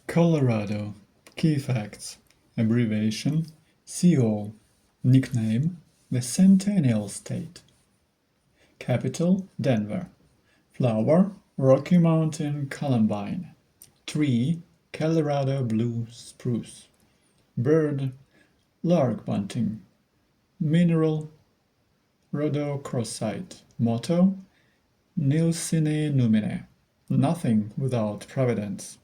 Colorado. Key facts. Abbreviation CO. Nickname the Centennial State. Capital Denver. Flower Rocky Mountain Columbine. Tree Colorado Blue Spruce. Bird Lark bunting. Mineral rhodochrosite. Motto Nil sine numine. Nothing without providence.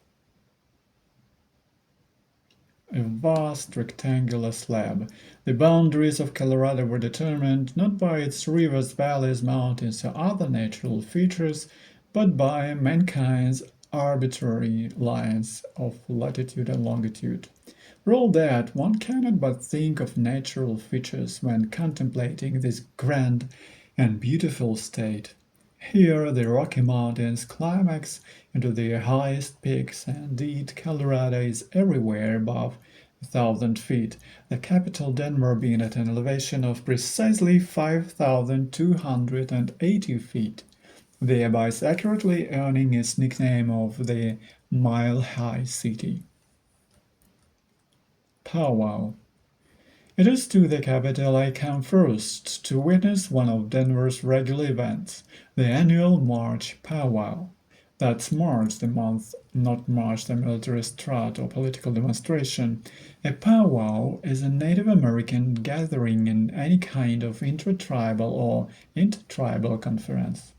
A vast rectangular slab. The boundaries of Colorado were determined not by its rivers, valleys, mountains, or other natural features, but by mankind's arbitrary lines of latitude and longitude. For all that, one cannot but think of natural features when contemplating this grand and beautiful state. Here the Rocky Mountains climax into their highest peaks, and indeed Colorado is everywhere above 1,000 feet, the capital Denver being at an elevation of precisely 5,280 feet, thereby accurately earning its nickname of the Mile High City. Powwow. It is to the capital I come first to witness one of Denver's regular events, the annual March Powwow. That's March the month, not March the military strut or political demonstration. A powwow is a Native American gathering in any kind of intertribal or intertribal conference.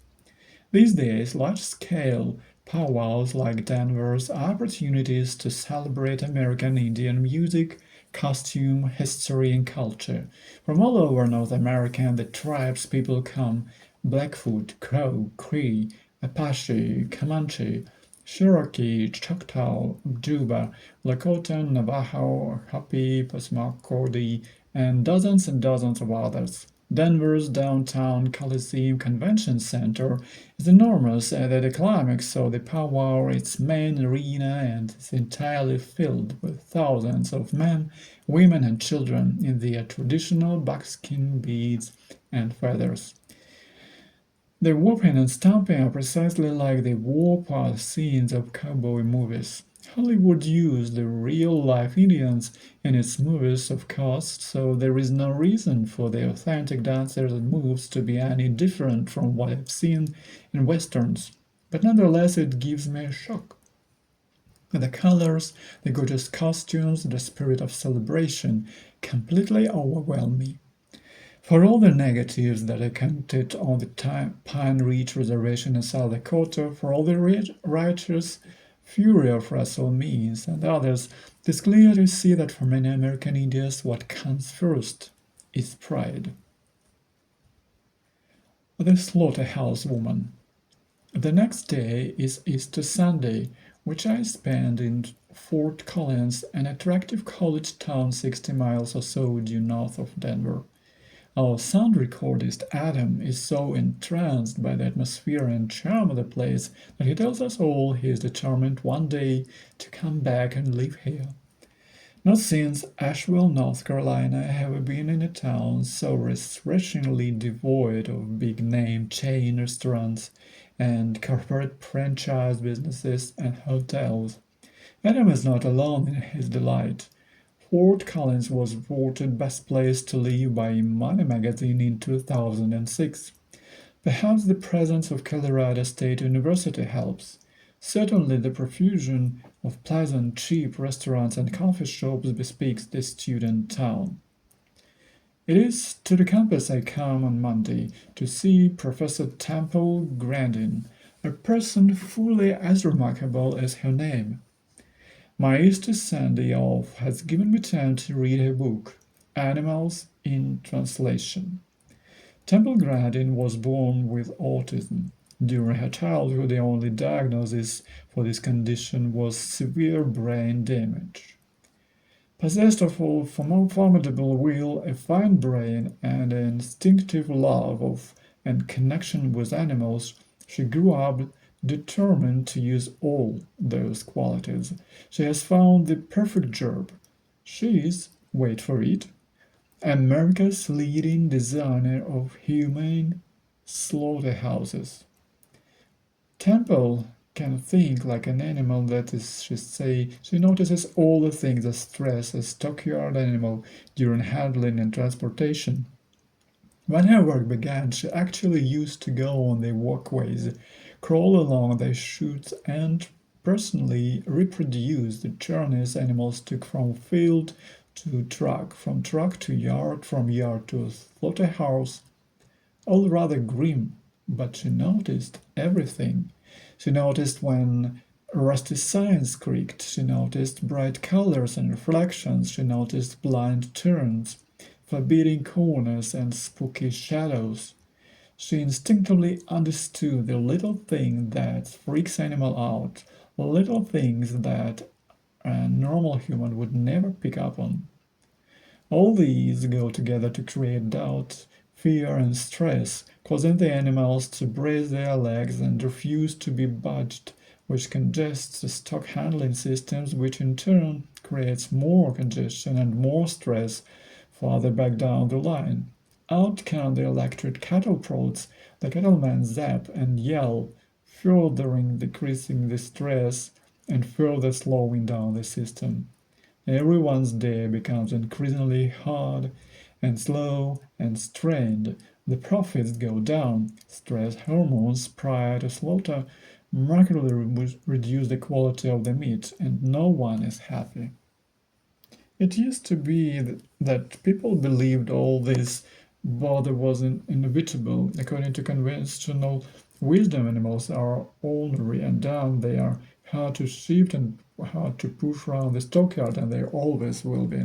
These days, large-scale powwows like Denver's are opportunities to celebrate American Indian music, costume, history, and culture. From all over North America and the tribes people come: Blackfoot, Crow, Cree, Apache, Comanche, Cherokee, Choctaw, Juba, Lakota, Navajo, Hopi, Passamaquoddy, and dozens of others. Denver's downtown Coliseum Convention Center is enormous, and at the climax of the powwow, its main arena and is entirely filled with thousands of men, women, and children in their traditional buckskin beads and feathers. The whooping and stomping are precisely like the war-path scenes of cowboy movies. Hollywood used the real-life Indians in its movies, of course, so there is no reason for the authentic dances and moves to be any different from what I've seen in westerns. But nonetheless, it gives me a shock. The colors, the gorgeous costumes, the spirit of celebration completely overwhelm me. For all the negatives that I counted on the Pine Ridge Reservation in South Dakota, for all the righteous fury of Russell Means and others, it is clear to see that for many American Indians what comes first is pride. The Slaughterhouse Woman. The next day is Easter Sunday, which I spend in Fort Collins, an attractive college town 60 miles or so due north of Denver. Our sound recordist Adam is so entranced by the atmosphere and charm of the place that he tells us all he is determined one day to come back and live here. Not since Asheville, North Carolina, have I been in a town so refreshingly devoid of big-name chain restaurants and corporate franchise businesses and hotels. Adam is not alone in his delight. Fort Collins was voted best place to live by Money Magazine in 2006. Perhaps the presence of Colorado State University helps. Certainly the profusion of pleasant, cheap restaurants and coffee shops bespeaks this student town. It is to the campus I come on Monday to see Professor Temple Grandin, a person fully as remarkable as her name. My Easter Sunday off has given me time to read her book, Animals in Translation. Temple Grandin was born with autism. During her childhood, the only diagnosis for this condition was severe brain damage. Possessed of a formidable will, a fine brain, and an instinctive love of and connection with animals, she grew up determined to use all those qualities. She has found the perfect job. She is, wait for it, America's leading designer of humane slaughterhouses. Temple can think like an animal, that is, she notices all the things that stress a stockyard animal during handling and transportation. When her work began, she actually used to go on the walkways, crawl along the chutes, and personally reproduce the journeys animals took from field to truck, from truck to yard, from yard to slaughterhouse. All rather grim, but she noticed everything. She noticed when rusty signs creaked, she noticed bright colors and reflections, she noticed blind turns, forbidding corners, and spooky shadows. She instinctively understood the little thing that freaks animal out, little things that a normal human would never pick up on. All these go together to create doubt, fear, and stress, causing the animals to brace their legs and refuse to be budged, which congests the stock handling systems, which in turn creates more congestion and more stress farther back down the line. Out come the electric cattle prods, the cattlemen zap and yell, furthering decreasing the stress and further slowing down the system. Everyone's day becomes increasingly hard and slow and strained. The profits go down. Stress hormones prior to slaughter markedly reduce the quality of the meat, and no one is happy. It used to be that people believed all this bother was inevitable. According to conventional wisdom, animals are ornery and dumb. They are hard to shift and hard to push around the stockyard, and they always will be.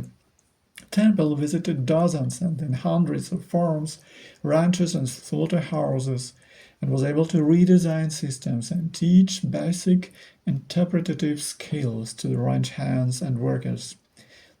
Temple visited dozens and then hundreds of farms, ranches, and slaughterhouses, and was able to redesign systems and teach basic interpretative skills to the ranch hands and workers.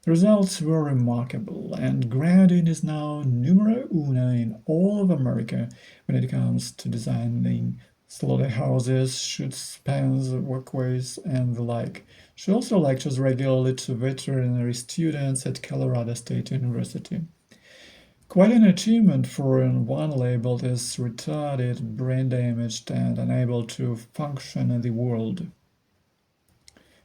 The results were remarkable, and Grandin is now numero uno in all of America when it comes to designing slaughterhouses, chutes, pens, walkways, and the like. She also lectures regularly to veterinary students at Colorado State University. Quite an achievement for one labeled as retarded, brain damaged, and unable to function in the world.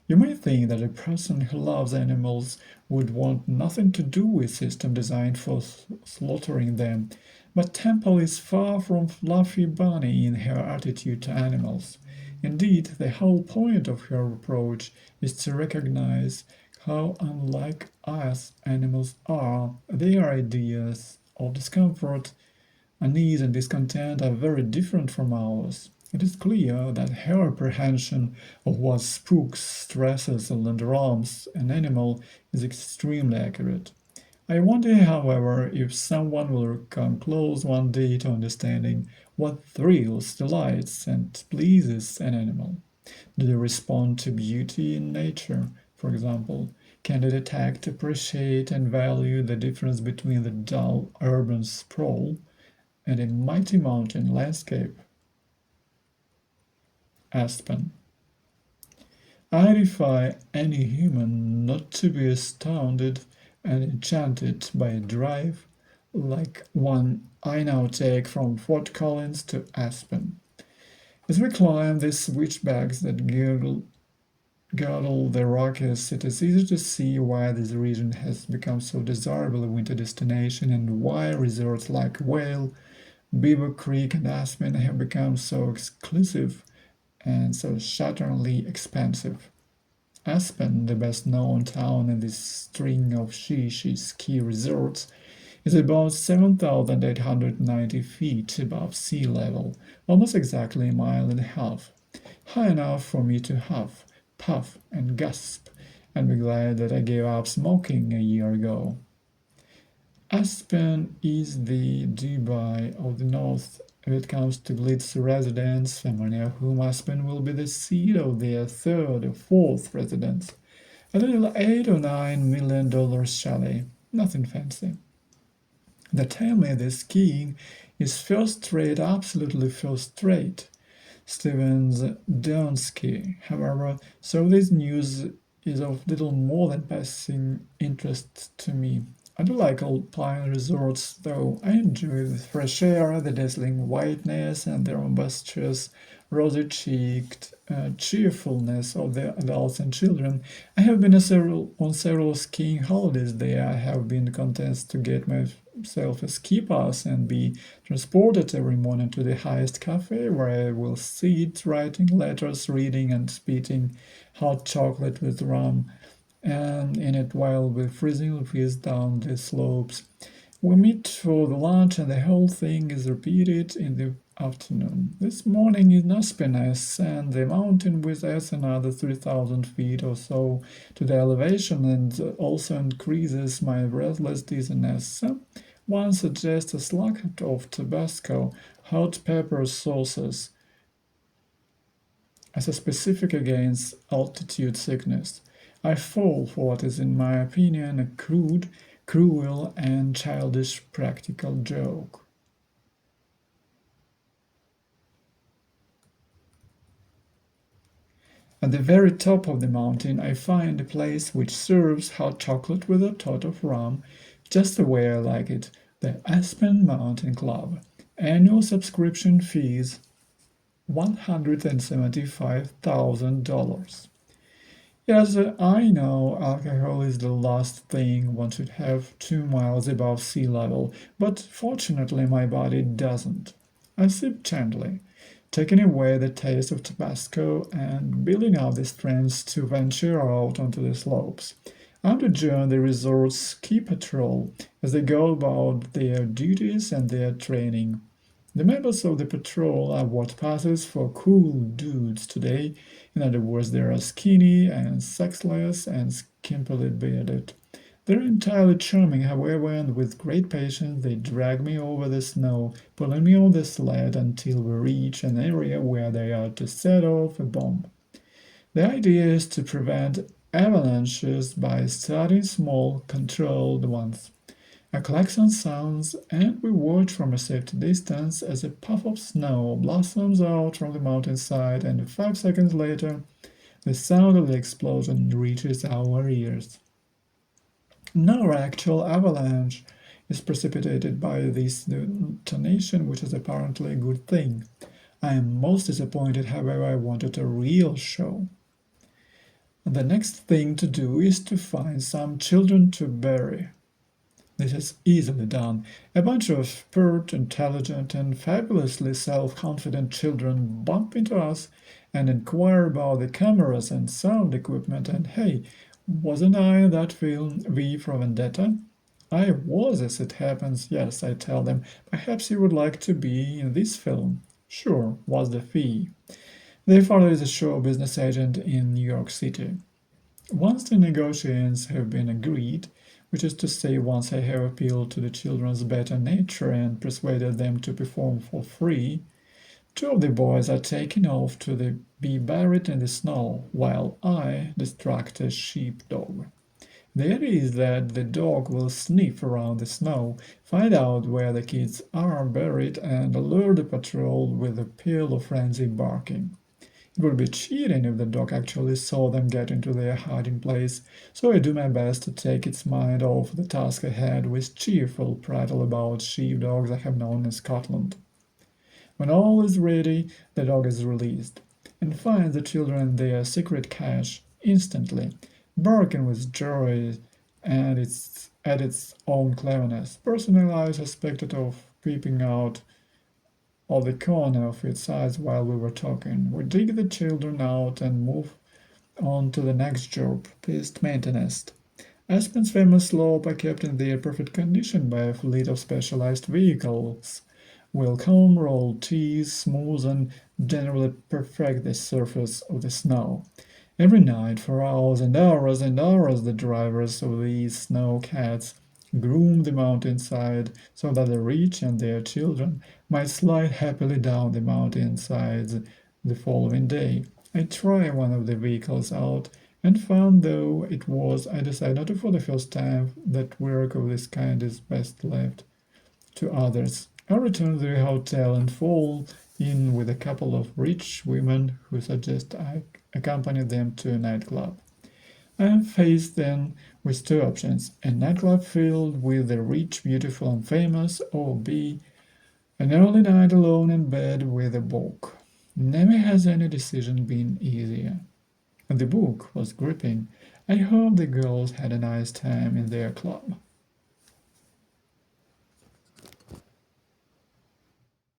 You may think that a person who loves animals would want nothing to do with systems designed for slaughtering them, but Temple is far from fluffy bunny in her attitude to animals. Indeed, the whole point of her approach is to recognize how unlike us animals are. Their ideas of discomfort, unease, and discontent are very different from ours. It is clear that her apprehension of what spooks, stresses, and alarms an animal is extremely accurate. I wonder, however, if someone will come close one day to understanding what thrills, delights, and pleases an animal. Do they respond to beauty in nature, for example? Can they detect, appreciate, and value the difference between the dull urban sprawl and a mighty mountain landscape? Aspen. I defy any human not to be astounded and enchanted by a drive like one I now take from Fort Collins to Aspen. As we climb the switchbacks that girdle the Rockies, it is easy to see why this region has become so desirable a winter destination and why resorts like Whale, Beaver Creek, and Aspen have become so exclusive and so shatteringly expensive. Aspen, the best known town in this string of ski resorts, is about 7,890 feet above sea level, almost exactly a mile and a half. High enough for me to huff, puff, and gasp, and be glad that I gave up smoking a year ago. Aspen is the Dubai of the North if it comes to glitz residents, for many of whom Aspen will be the seat of their third or fourth residence. A little $8 or $9 million chalet, nothing fancy. They tell me the skiing is first rate, absolutely first rate. Stevens don't ski, however, so this news is of little more than passing interest to me. I do like alpine resorts, though. I enjoy the fresh air, the dazzling whiteness, and the umbrageous rosy-cheeked cheerfulness of the adults and children. I have been on several skiing holidays there. I have been content to get myself a ski pass and be transported every morning to the highest cafe where I will sit writing letters, reading, and spitting hot chocolate with rum and in it while we freezing whiz down the slopes. We meet for the lunch and the whole thing is repeated in the afternoon. This morning in Aspen I ascend the mountain with us another 3,000 feet or so to the elevation and also increases my restless dizziness. One suggests a slug of Tabasco, hot pepper sauces as a specific against altitude sickness. I fall for what is, in my opinion, a crude, cruel, and childish practical joke. At the very top of the mountain, I find a place which serves hot chocolate with a tot of rum, just the way I like it, the Aspen Mountain Club. Annual subscription fees $175,000. Yes, I know alcohol is the last thing one should have 2 miles above sea level, but fortunately my body doesn't. I sip gently, taking away the taste of Tabasco and building up the strength to venture out onto the slopes. I'm to join the resort's ski patrol as they go about their duties and their training. The members of the patrol are what passes for cool dudes today. In other words, they are skinny and sexless and skimpily bearded. They're entirely charming, however, and with great patience they drag me over the snow, pulling me on the sled until we reach an area where they are to set off a bomb. The idea is to prevent avalanches by starting small, controlled ones. A klaxon sounds, and we watch from a safe distance as a puff of snow blossoms out from the mountainside, and 5 seconds later, the sound of the explosion reaches our ears. No actual avalanche is precipitated by this detonation, which is apparently a good thing. I am most disappointed, however, I wanted a real show. The next thing to do is to find some children to bury. This is easily done. A bunch of pert, intelligent, and fabulously self-confident children bump into us and inquire about the cameras and sound equipment, and hey, wasn't I in that film V for Vendetta? I was, as it happens, yes, I tell them. Perhaps you would like to be in this film. Sure, what's the fee? Their father is a show business agent in New York City. Once the negotiations have been agreed, which is to say, once I have appealed to the children's better nature and persuaded them to perform for free, two of the boys are taken off to be buried in the snow, while I distract a sheepdog. The idea is that the dog will sniff around the snow, find out where the kids are buried, and lure the patrol with a peal of frenzied barking. It would be cheating if the dog actually saw them get into their hiding place, so I do my best to take its mind off the task ahead with cheerful prattle about sheepdogs I have known in Scotland. When all is ready, the dog is released, and finds the children their secret cache instantly, barking with joy and at its own cleverness. Personally, I suspected of peeping out of the corner of its eyes while we were talking. We dig the children out and move on to the next job, pest maintenance. Aspen's famous slope are kept in their perfect condition by a fleet of specialized vehicles. Will comb, roll teeth, smooth, and generally perfect the surface of the snow. Every night, for hours and hours and hours, the drivers of these snow cats groom the mountainside so that the rich and their children might slide happily down the mountainsides the following day. I tried one of the vehicles out and found, though it was, I decided not for the first time, that work of this kind is best left to others. I returned to the hotel and fall in with a couple of rich women who suggest I accompany them to a nightclub. I am faced then with two options: a nightclub filled with the rich, beautiful, and famous, or B, an early night alone in bed with a book. Never has any decision been easier. The book was gripping. I hope the girls had a nice time in their club.